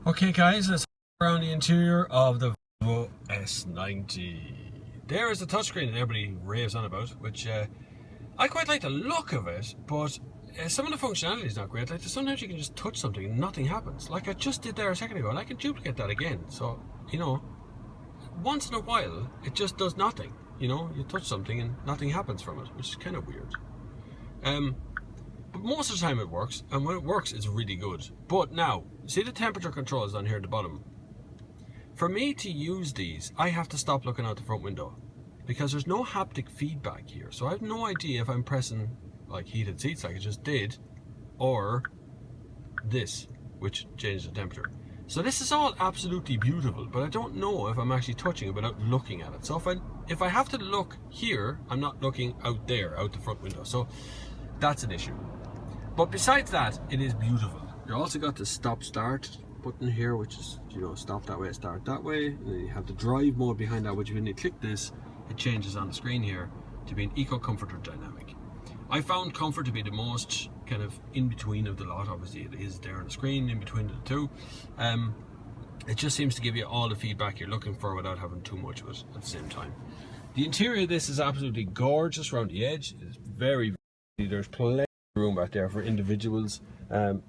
Okay guys, let's around the interior of the Volvo S90. There is the touchscreen that everybody raves on about, which I quite like the look of it, but some of the functionality is not great. Like sometimes you can just touch something and nothing happens. Like I just did there a second ago, and I can duplicate that again. So, you know, once in a while, it just does nothing. You know, you touch something and nothing happens from it, which is kind of weird. But most of the time it works, and when it works, it's really good. But now, see the temperature controls down here at the bottom? For me to use these, I have to stop looking out the front window because there's no haptic feedback here. So I have no idea if I'm pressing like heated seats like I just did, or this, which changes the temperature. So this is all absolutely beautiful, but I don't know if I'm actually touching it without looking at it. So if I have to look here, I'm not looking out there, out the front window. So that's an issue. But besides that, it is beautiful. You also got the stop start button here, which is, you know, stop that way, start that way. And then you have the drive mode behind that, which when you click this, it changes on the screen here to be an eco, comfort or dynamic. I found comfort to be the most kind of in between of the lot. Obviously it is there on the screen in between the two. It just seems to give you all the feedback you're looking for without having too much of it at the same time. The interior of this is absolutely gorgeous around the edge. It's very, there's plenty room back there for individuals.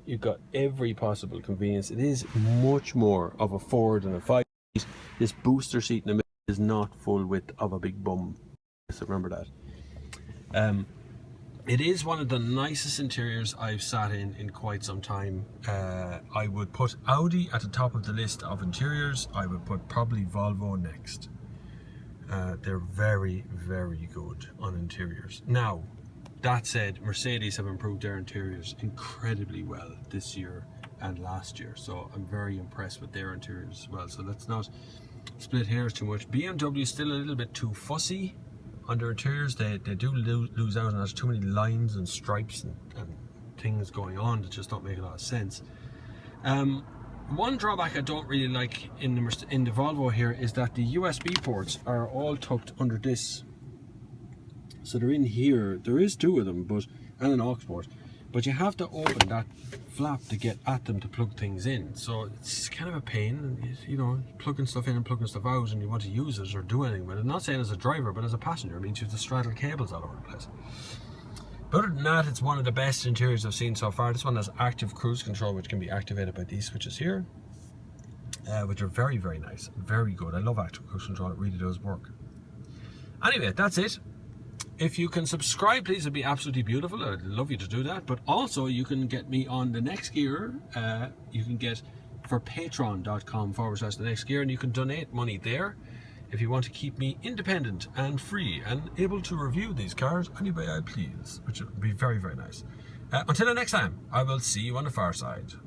You've got every possible convenience. It is much more of a 4 than a 5. This booster seat in the middle is not full width of a big bum, so remember that. It is one of the nicest interiors I've sat in quite some time. I would put Audi at the top of the list of interiors. I would put probably Volvo next. They're very, very good on interiors. Now, that said, Mercedes have improved their interiors incredibly well this year and last year, so I'm very impressed with their interiors as well. So let's not split hairs too much. BMW is still a little bit too fussy on their interiors. They do lose out, and there's too many lines and stripes and things going on that just don't make a lot of sense. One drawback I don't really like in the Volvo here is that the USB ports are all tucked under this. So they're in here. There is 2 of them, and an aux port, but you have to open that flap to get at them to plug things in. So it's kind of a pain, you know, plugging stuff in and plugging stuff out, and you want to use it or do anything with it. I'm not saying as a driver, but as a passenger, it means you have to straddle cables all over the place. But other than that, it's one of the best interiors I've seen so far. This one has active cruise control, which can be activated by these switches here, which are very, very nice, very good. I love active cruise control. It really does work. Anyway, that's it. If you can subscribe, please, it'd be absolutely beautiful. I'd love you to do that. But also, you can get me on The Next Gear. You can get for patreon.com/The Next Gear, and you can donate money there if you want to keep me independent and free and able to review these cars any way I please, which would be very, very nice. Until the next time, I will see you on the far side.